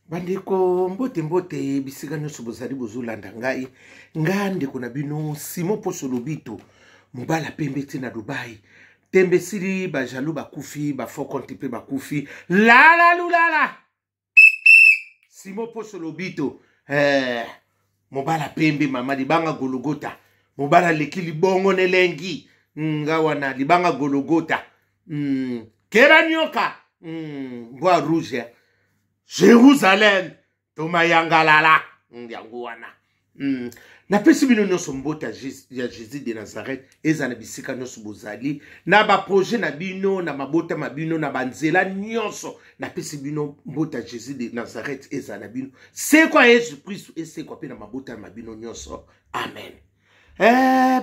Bandeko mbote mbote bisika nyonso bozali bozolanda ngai ngande kuna bino Simon Poso Lobito mobala pembe te na Dubai tembe sili bajalu bakufi bafokonti pe bakufi lala lulala Simon Poso Lobito mobala pembe mama libanga Gologota mobala lekili bongo nelengi ngawana libanga Gologota kera nyoka bois rouge Jérusalem Toma yangalala yanguana na pesi bino nyonso mbota ya Jésus de Nazareth ezana bisika nyonso bozali na ba projet na bino na mabota mabino na banzela nyonso na pesi bino mbota Jésus de Nazareth ezana bino c'est quoi Jésus Christ et c'est quoi pe na mabota mabino nyonso amen.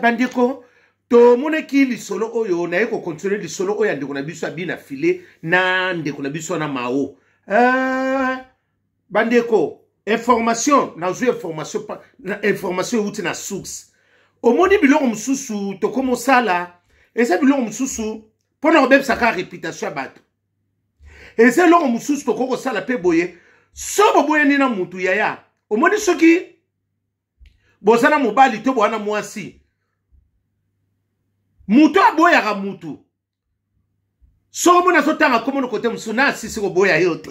Bandiko to moneki lisolo oyo na eko continuer lisolo oyo ndeko na biso abina file na ndeko na biso na mao. Bandeko information na zo information uti na source omoni biloko mususu to komo sala eza biloko mususu pona obebisaka réputation bato eza biloko mususu to koko sala pe boye sobo boye ni na mutu yaya omoni soki bozana mobali to bwana mwasi mutu aboyaka mutu so mona zotanga komo kote musuna sisi ko boya yote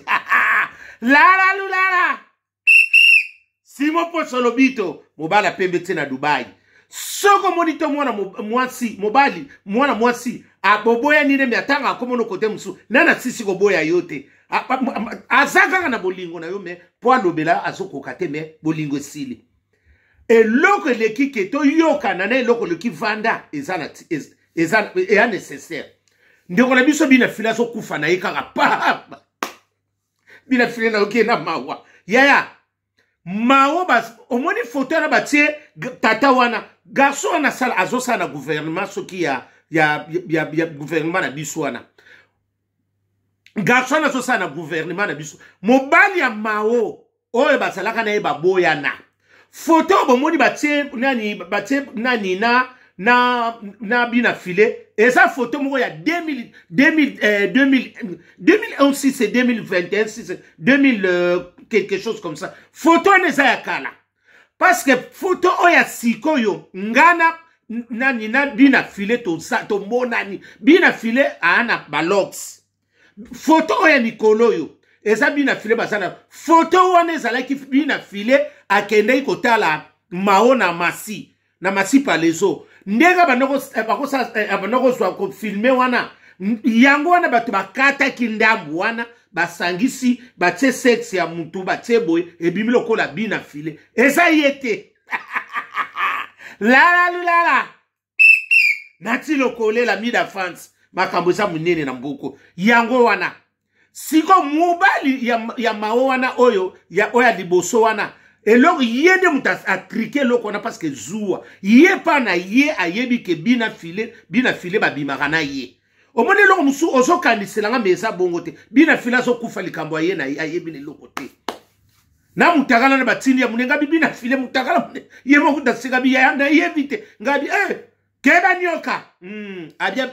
lala lulala Simon Poso Lobito mobala pembe te na Dubai soko monito mwana mwasi mobali mwana mwasi aboboya nile miatanga komo kote musu nana sisi ko boya yote azaka na bolingo na yo me po alobela azokoka te me bolingo sili eloko leki keto yoka na eloko leki vanda ezana est nécessaire. Ndeko na biso bina fila so kufa na yekaka pa bina fila na oke na mawa yaya mawa bas omoni photo na batie tata wana garçon na sala azosa na gouvernement soki ya gouvernement na biso wana garçon na azosa na gouvernement na biso mobali ya mao oyo basalaka na ye baboya na photo bomoni batie nani na bina filé et ça photo moko ya 2001 si c'est 2021 si c'est 2000 quelque chose comme ça photo neza ya kala parce que photo oya sikoyo ngana nani na bina filé to monani bina filé ana balox photo oya nikolo yo eza bina filé basana photo wana ezalaki bina filé akende ikotala mao na masi palezo ndega banoko swa ko filmer wana yango wana bato bakata kindambu wana basangisi batie sexe ya mutu batie boy ebimi lokola bina file eza yete la lulala nati lokole la mida France makambo za munene na mboko yango wana siko mobali ya mao wana oyo ya oya liboso wana et alors yede muta atrike loko na parce que zuwa ye pa na ye ayebi ke bina file ba bimaka ye omoni loko musu ozo kandiselanga meza bongo te bina file zo kufa likambo ye na ayebi ne loko te na mutakala na batini ya munenga bina file mutakala ye mo kudasika bi ya na yebite ngabi keba nyoka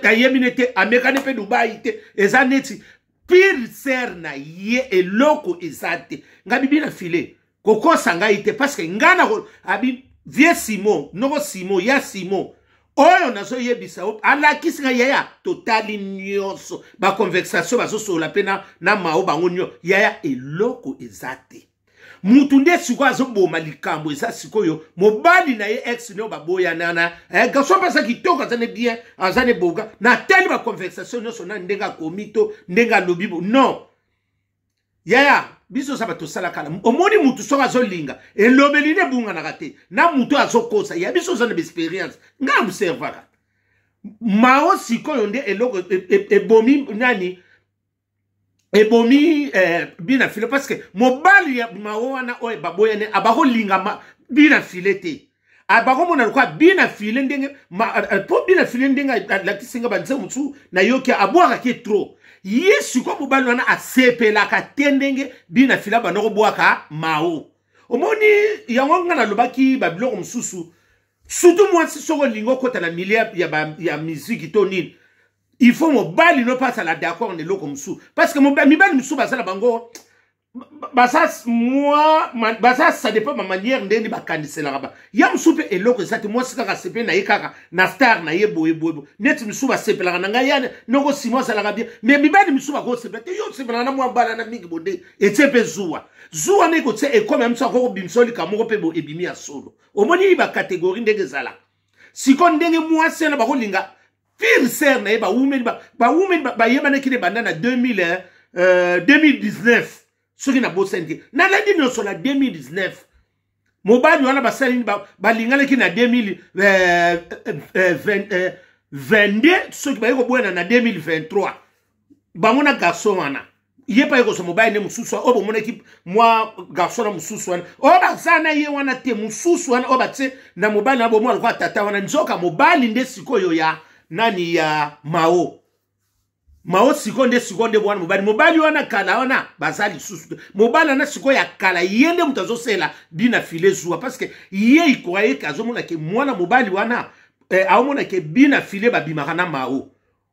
ayebi nete amekane pe Dubai te ezaneti pire ser na ye eloko ezate ngabi bina file koko sanga ite parce que ngana abi vie Simon noko Simon ya Simon oyo nazo yebisa ala kisinga yaya totali nyonso ba conversation bazo sola pena na mao bango nyo yaya eloko ezate mutu nde siko azoboma likambo eza sikoyo mobali na ye ex no baboya nana gaso pasa kitoko azane bien azane boga na teli ba conversation nyonso na ndenga komito ndenga lobibo non yaya biso sabato sala kala omoni mutu soka zolinga elobeli ne bunga na kate na mutu azokosa ya biso zana experience nga observaka mao sikoyo nde eloko ebomi nani ebomi bina file parce que mobali ya mao wana oye baboya ne abako linga bina file te abako mona lokwa bina file ndenge po bina file ndenge la kisinga banze mutu na yoki abwaka ke trop yesu ko mobali wana asepela ka tendenge bina fila banoko bwaka mao omoni yango ngana lobaki babiloko mususu surtout moi si soko lingo kota na milieu ya musique to nini il faut mobali no pas la d'accord ne loko musu parce que mobali musu basala bango ça dépend de ma manière de bakanise la raba ya msupe eloko ezate moi sika sepe na yekaka na star na yebo net msuba sepe la nga ya noko simo ça la rabia mais mibani msuba ko sepe te yo sepe na moi bala na mingi bonde etepe zuwa ne ko tse e comme mso ko bimsoli ka moko pe bo ebimi ya solo omoni ba catégorie ndenge zala siko ndenge moi sena ba ko linga pire ser na ba women ba yeba na kine bandana 2019 ce qui n'a pas senti. Na la dit non sur la 2019. Mobile wana ba sali ba lingala ki na 2022 ce qui ba yeko boena na 2023. Ba mona garçon wana. Yé pa yeko so mobile ne mususu o bo mona équipe moi garçon na mususu wana. O ba sana ye wana te mususu wana o ba tse na mobile na bo mo alikuwa tata wana nzoka mobile nde sikoyo ya nani ya Mao. Mao sikonde bwana mobali wana kala wana bazali susu mobali na siko ya kala yende mutazo sela bina file zuwa parce que ye ikoye kazo mona ke mwana mobali wana aomona ke bina file babimaka na Mao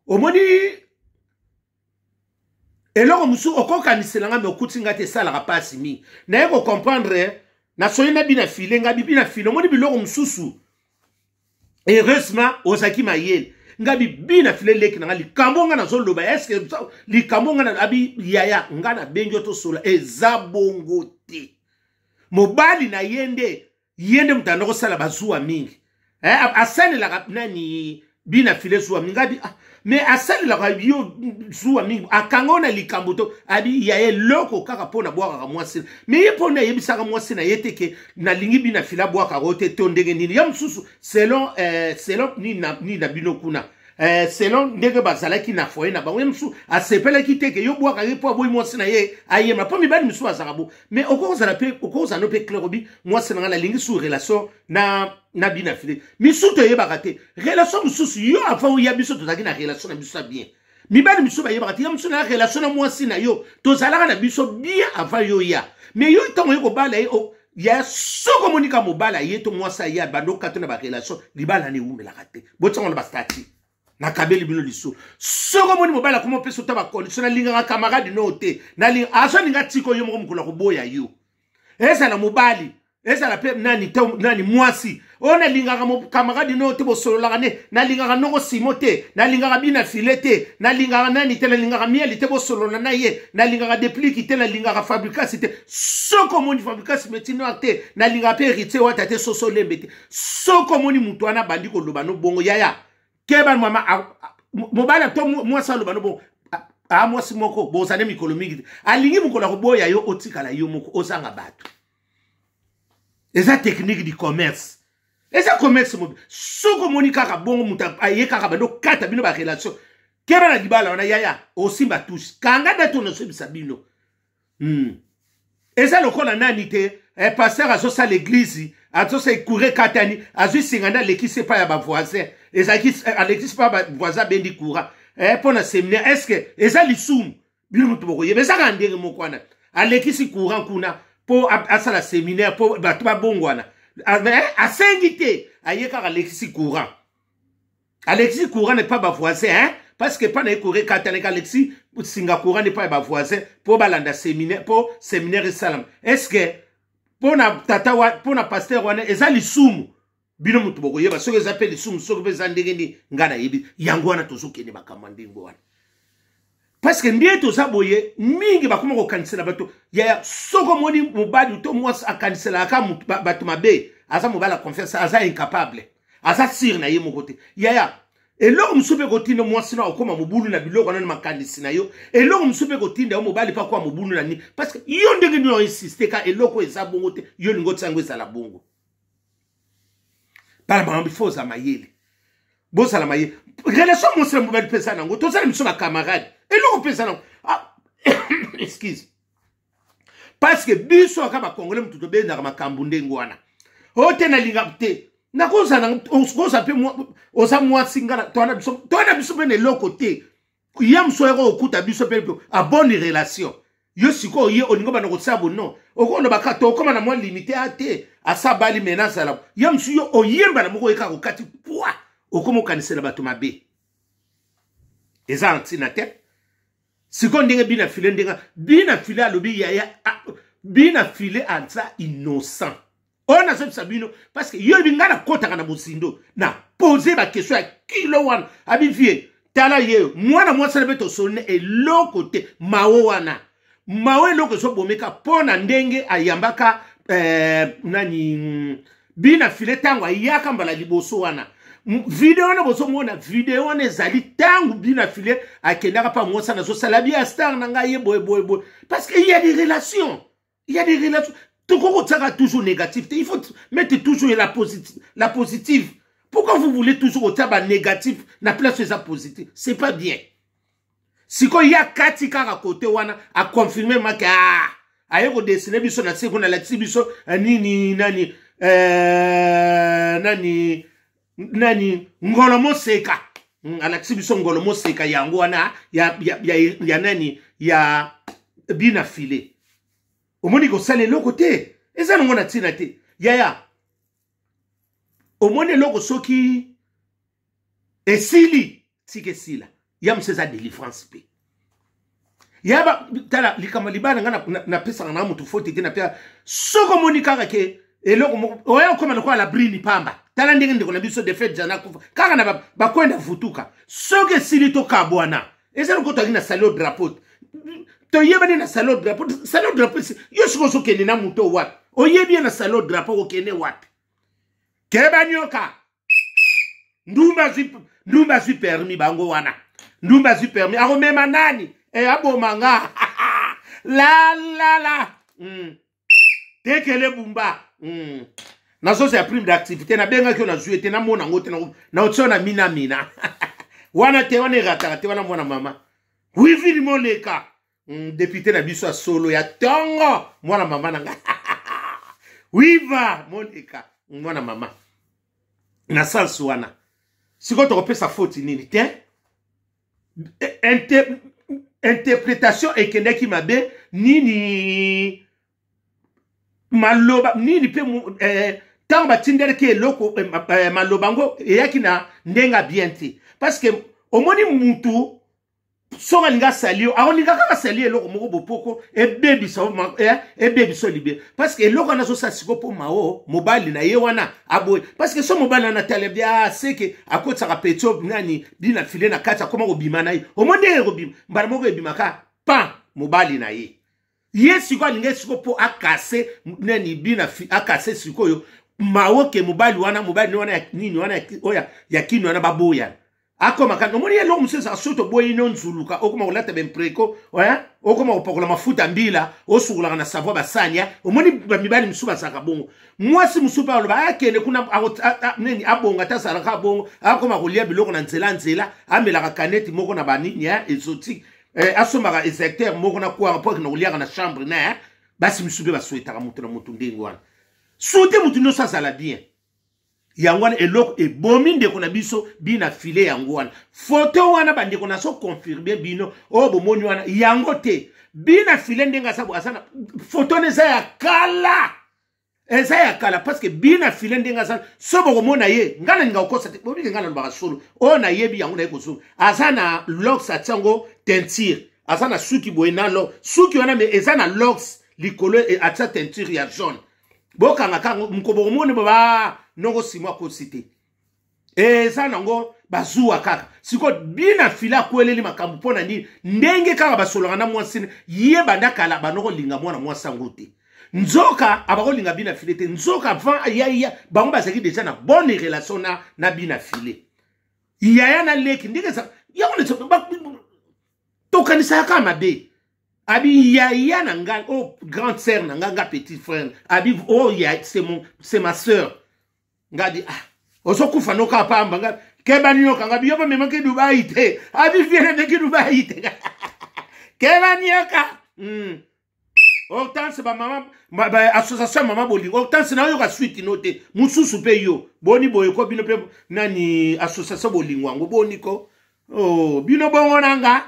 omoni eloko musu okokanisela me okutinga te sala rapasi mi na yeko comprendre na soyena bina file bina file omoni biloko mususu heureusement osaki mayele ngabi bina file leki na likambo nga na zoloba eske likambo nga na abi yaya nga na benjo to sola ezabongo te mobali na yende mutandoko sala bazuwa mingi asani la nani bina file zuwa mingi abi mais asali la yo zuwa mingi akangona likambo to abi yaya loko kaka pona bwaka ka mwasi mais ye pona yebisaka mwasi na yeteke na lingi bina fila bwaka rote to ndenge nini ya msusu selon ni na bino kuna selon ndenge bazalaki na foye na bango msu asepelaki teke yo bwaka ye po boy mwasi na ye ayema po mibali msu azarabo mais okoza no pe klerobi mwasi na la lingi sur relation na bina file misu to yebaka te relation msusu yo avant ya biso tozaki na relation na biso bien mibali misu ba yebaka te ya msu na relation na mwasi na yo tozalaka na biso bien avant yo ya mais yo tongo yeko bala ye ya soko monika mobala ye to mwasa ya bando kato na ba relation libala ne umelaka te botsongo na ba stati na kabeli bino liso soko moni mobala komo peso ta ba condition na linga camarade no te na linga aso linga tiko yo moko mukula ko boya yo esa na mobali esa la pe nani mwasi ona linga camarade no te bo solo la ne na linga no simote na linga bina filete na linga nani te na linga mieli te bo solo na ye na linga déplique te na linga fabrication te soko moni fabrication metino te na linga pe héritier wa tate soso lembete soko moni mutu ana bandi ko loba no bongo yaya keba mama mobala to mwasa loba no bongo mwasi moko bozane mikolo mingi alingi mukola ko boya yo otikala yo moko osanga bato eza technique du commerce eza commerce mobile soko moni kaka bongo muta aye kaka bando kata bino ba relation keba na libala wana yaya osimba touche kanga dato no sebisa bino eza lokola nani te pasteur azosa l'église azosa ikure katani azwi singanda lekise pa ya ba voisin ezaki alexis pa ba voisin bendi kura pona séminaire est-ce que eza lisumu bino mutu boko yebeza ka ndenge moko wana alexis courant kuna po asala séminaire po bato ba bongwana asengi te ayeka alexis courant n'est pas ba voisin parce que pas na ikure katani alexis singa courant n'est pas ba voisin po balanda séminaire po séminaire salam est-ce que pona tata wa pona pasteur wana eza lisumu bino mutu boko yeba soki eza pe lisumu soki pe eza ndenge ni nga na yebi yango wana tozokende makambo ndenge wana parce que ndiye toza boye mingi bakoma kokanisela bato ya soko moni mobali to mwasi akanisela aka bato mabe aza mobali a confiance aza incapable aza sir na ye moko te yaya eloko musupe kotinda mwasi na okoma mobulu na biloko na makanisi na yo eloko musupe kotinda yo mobali pa kwa mobulu na ni parce que yo ndenge ni insiste ka eloko eza bongo te yo lingo tsango eza la bongo para mambi foza mayele bosa la mayele relation mwasi na mobali pesa nango tozala miso na camarade eloko pesa nango excuse parce que biso akaba congolais mutu to benda makambu ndengo wana ote na linga te na koza na koza pe oza mwasi ngana tona biso bene loko te yam soero okuta biso pe a bonne relation yo siko ye oningo bana ko sabo non okondo bakato koma na mwa limité ate asabali menace la yam suyo oyemba na moko eka ko kati poa okomo kanisela bato mabe eza antina te siko ndenge bina file alobi ya bina file aza innocent on a sabino parce que yo bingana kota kana musindo na poser ba question ya kilo wana abi vie tala ye mwana mwasa beto sonne e lokote mawo wana mawe loko so bomeka pona ndenge ayambaka nani bina file tango ayaka mbala liboso wana video na boso mona video na ezali tango bina file akendaka pa mwasa na so salabi a star na ngaye boy parce que il y a des relations tout ça toujours négatif il faut mettre toujours la positive pourquoi vous voulez toujours au tabac négatif na place ça positif c'est pas bien si ko ya kati kaka côté wana a confirmer maka aye ko dessiner biso na seko na la biso nani ngolomo seka ala biso ngolomo seka yango wana ya nani ya bina file omoni ko sale loko te eza ngona tina te yaya omoni loko soki esili tike sila yam seza délivrance pe yaba tala likama libana ngana na pesa na mutu foti te na pia soko moni kaka ke eloko oya koma kwa la brini pamba tala ndenge ndeko na biso de fait jana kufa kaka na bakwenda futuka soke sili to kabwana eza loko to ngina salo drapeau to yeba na salo drapeau yo soko soke ni na muto wat oyebi na salo drapeau okene wat keba nyoka ndumba zi permis bango wana ndumba zi permis ako mema nani abo manga la tekele bumba na so c'est prime d'activité na benga ki na jouer te na mona ngote na otsona mina wana te wana rata te wana mwana mama wivi ni moleka député na biso solo ya tongo mwana mama nanga wiva moleka mwana mama na salsu wana siko to kopesa faute nini te interprétation ekendeki mabe nini maloba nini pe tant batindere ke loko malobango eyaki na ndenga bien te parce que omoni mutu soka linga salio aolinga kaka salio eloko moko bopoko ebebi so libe parce que eloko na so sa siko po mao mobali na ye wana aboy parce que so mobali na tale bia seke akotsa ka petso nani bina file na kata koma ko bima na ye omoni ko bima mbara moko ebima ka pa mobali na ye yesi kwa linga siko po akase nani bina akase siko yo mao ke mobali wana nini wana oya yakini wana baboya akoma kana omoni yelo musesa soto boyi non zuluka okoma olata bempreko oya okoma opokola mafuta mbila osukula na savo basanya omoni mibali msuba saka bongo mwasi msuba oloba akene kuna neni abonga tasala ka bongo akoma kolia biloko na nzela amela ka kaneti moko na banini ya exotique asoma ka execteur moko na kwa rapport na kolia na chambre na basi msube basweta ka mutu na mutu ndingo wana soute mutu no sala bien yangwana eloko ebomi ndeko na biso bina file yangwana photo wana bandeko na so confirmer bino bomoni wana yango te bina file ndenga sabu asana photo neza ya kala parce que bina file ndenga sana so bokomona ye ngana nga okosa te bobi ngana lobaka solo na yebi yango na ekoso asana lox atsango teinture asana suki boena lo suki wana me ezana lox likolo atsa teinture ya jaune bokanga kango mkobo mone baba nongo simwa ko cité ça nango bazuwa kaka siko bina fila kweleli makambu pona ndi ndenge kaka basolanga na mwasine ye banda kala banoko linga mwana mwasangote nzoka abako linga bina filete nzoka avant ya bango bazaki déjà na bonne relation na bina file ya na leki ndenge sa ya on to kanisa kama be abi ya na nga grande sœur na nga petit frère abi ya c'est ma sœur ngadi osokufa noka pamba nga kebani yoka ngabi yoba mema ke Dubai te abi viene de ke Dubai te kebani yoka Hortense ba mama ba association mama bolingo Hortense na yoka suite note mususu pe yo boni boye ko bino pe nani association bolingo ngo boni ko bino bongo nanga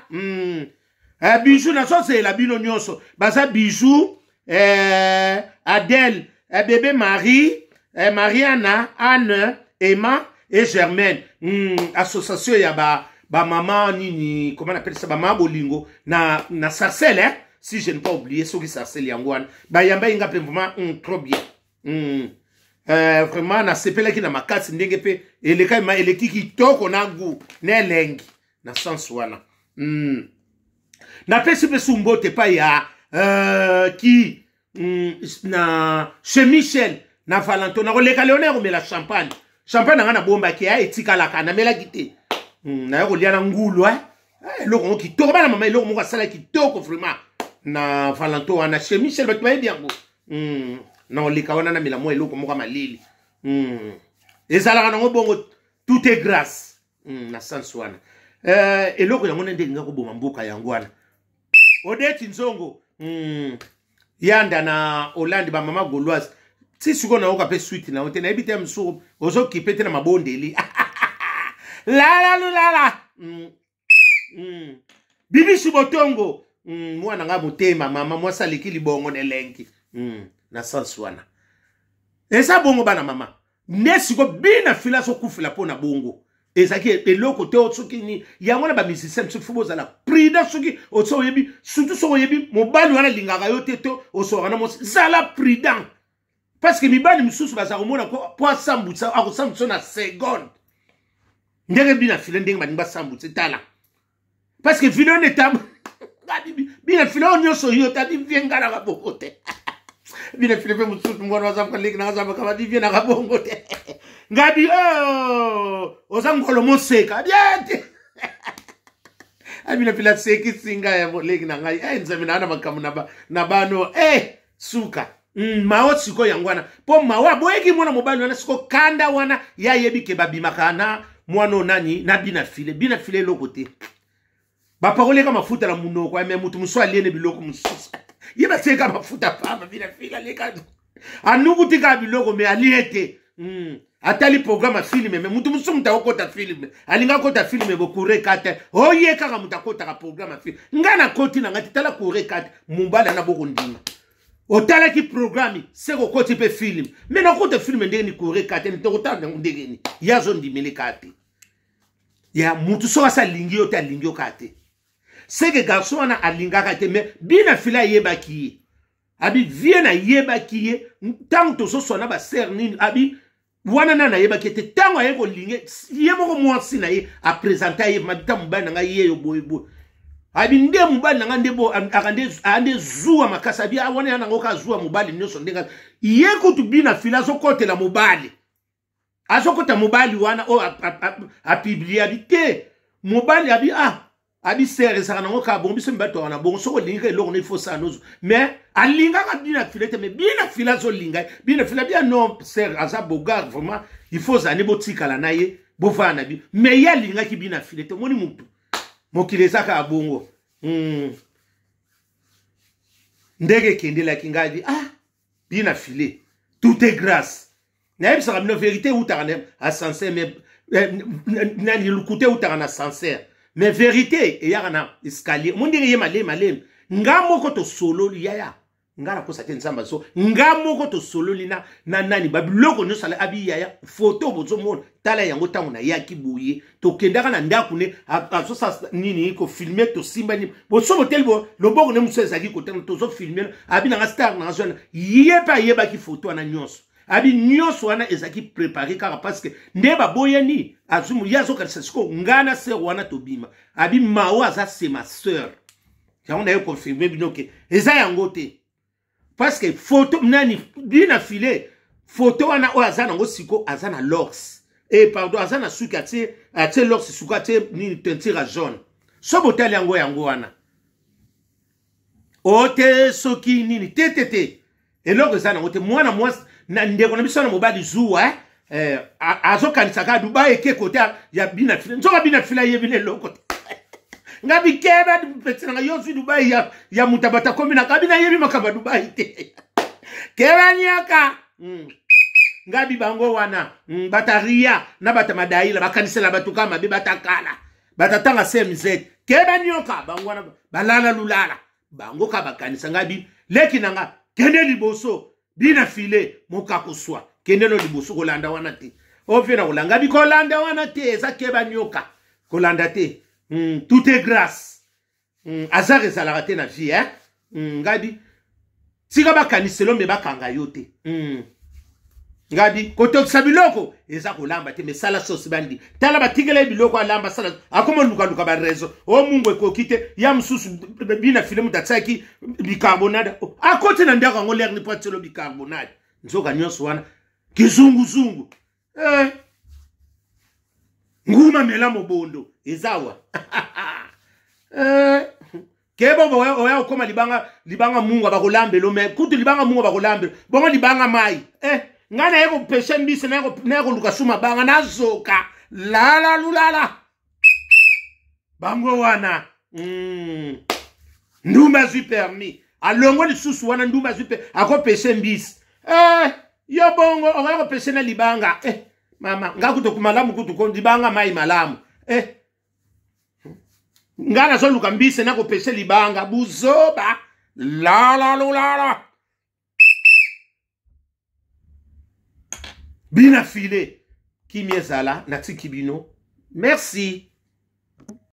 bijou na so c'est la bino nyonso basa bijou Adèle bébé Marie Mariana, Anne, Emma et Germaine. Association ya ba maman nini comment on appelle ça ba maman bolingo na sarcelle hein si je ne pas oublier ceux qui sarcelle yangwana ba yamba inga pe vraiment trop bien vraiment na sepela ki na makasi ndenge pe eleka ma eleki kitoko na gu na lengi na sens wana na pesi pe sumbote pa ya ki na chez Michel na Valentin na koleka Léonard mais la champagne na bomba ki a etikala kana mela kite na yo lia na ngulu eloko kitoko bana mama eloko moko sala kitoko vraiment na Valentin na chez Michel ba tbaye bien na oleka wana na mela mo eloko moko malili ezala na bongo tout est grâce na sens wana eloko yango nde ngako boma mboka yango wana Odette Nzongo yanda na Hollande ba mama Gauloise si suko na oka pe suite na ote na ebite msuru ozo kipete na mabondeli la Bibi Subotongo mwana nga mutema mama mwasa likili bongo nelengi na sanswana esa bongo bana mama nesiko bina fila so kufila pona bongo ezaki eloko te otsoki ni yango na ba musicien so fubo zala prida soki otso yebi surtout so yebi mobali wana lingaka yo te to osora na mo zala prudent parce que mibali misusu baza komona ko po sambutsa akosambutsa na seconde ndenge bina fila ndenge baninga sambutsa tala parce que video netam bina fila onyoso yo tadi viengara ka bokote bina fila pe mususu ngwana wazamka leki na wazamka kama divye na kabongo te ngadi ozangolo moseka diete abina fila seki singa ya leki na ngai nzamina ana makamu na bano suka mao siko yangwana po mawa boyeki mwana mobali wana siko kanda wana ya yebi ke babimaka na mwana nani na bina file lokote ba parole kama mafuta la munoko mais mutu muso aliene biloko mususa yeba teka mafuta pamba bina file leka anubutika biloko me aliete atali programme film mais mutu muso mutakota film alinga kota film bokure kate oye kaka mutakota ka programme film ngana koti na ngati tala kure kate mumbala na boko ndima otala ki programme seko koti pe film mais na kota film ndenge ni kure kate ni tokota ndenge ni yazo ndimele kate ya mutu so asa lingio ta lingio kate seke garçon wana alinga kate mais bina fila yeba ki abi viena yeba ki tant to so sona ba ser nini abi wana na yeba ki te tango yeko linge yemo ko mwasi na ye a présenter ye mabita mbana nga ye yo boybo abi nde mubali nga ndebo ande zuwa makasa bi wana yana ngoka zuwa mubali nyoso ndenga yeko tu bina fila so kote la mubali azokota mubali wana o a publier abi te mubali abi abi serre ça na ngoka bon biso mbato wana bon so linga eloko ne faut ça nozo mais alinga ka bina filete mais bina fila zo linga bina fila bien non serre aza bogar vraiment il faut ça ne botika la naye bofana bi mais ya linga ki bina filete moni mutu mokileza ka bongo ndege kende la kingaji bina filé tout est grâce na yebisa ka vérité ou tarane à sincère mais na ni lukute ou tarana sincère mais vérité et yana escalier mon ndenge ye malem ngamoko to solo yaya ngala ko saten samba so ngamoko to solo lina na nani babiloko no sala abi yaya photo bozo mon tala yango tango na yaki buye to kendaka na ndaku ne so sa nini ko filmer to simba ni boso motel bo loboko ne muso ezaki ko tango to zo filmer abi na star na zone yeba ki photo na nyonso abi nyonso wana ezaki préparé car parce que ndeba boyeni azumu yazo karsiko ngana se wana tobima abi mawa za c'est ma sœur on a confirmé binoke eza yango te parce que photo nani bina filé photo wana o azana ngo siko azana lors et pardon azana suka te lors suka te ni tentira jaune so botali yango wana ote soki nini tetete et lors ezana ngote mwana mwasi na ndeko na biso na mobali zuwa azokanisa ka Dubai ke kota ya bina fila nzoka bina fila yebile loko ngabi keba petina nga yosu Dubai ya mutabata komina kabina yebi makaba Dubai te keba nyaka ngabi bango wana bataria na batamadai la bakanisa la batuka mabe batakala batatanga CMZ keba nyoka bango wana balala lulala bango ka bakanisa ngabi leki nanga kende liboso bina file moka kuswa kende no liboso kolanda wana te ofena kolanga bi kolanda wana te eza keba nyoka kolanda te. Tout est grâce. Hasard ezalaka te na vie, hein? Ngabi. Tika bakaniselo me bakanga yo te. Ngabi, kotokisa biloko eza kolamba te, mesala sosi bandi. Tala batikele biloko alamba sala. Akoma luka ba rezo. O mungu ekoki te, ya msusu bina filemu tatsaki bicarbonate. Akote na ndaka ngoler ni potelo bicarbonate. Nzoka nyonso wana kizungu. Nguma mela mobondo ezawa. Kebo oya okoma libanga mungu abakolambe lo me kutu libanga mungu abakolambe bongo libanga mai ngana yeko peshe mbisi na yeko lukasuma banga nazoka la lulala bango wana ndumba zui permis alongo lisusu wana ndumba zui ako peshe mbisi yo bongo oya peshe na libanga mama ngakuto kumalamu kutu ko libanga mai malamu ngana zo luka mbisi na ko peshe libanga buzoba la lulala bina file kimi ezala natiki bino merci.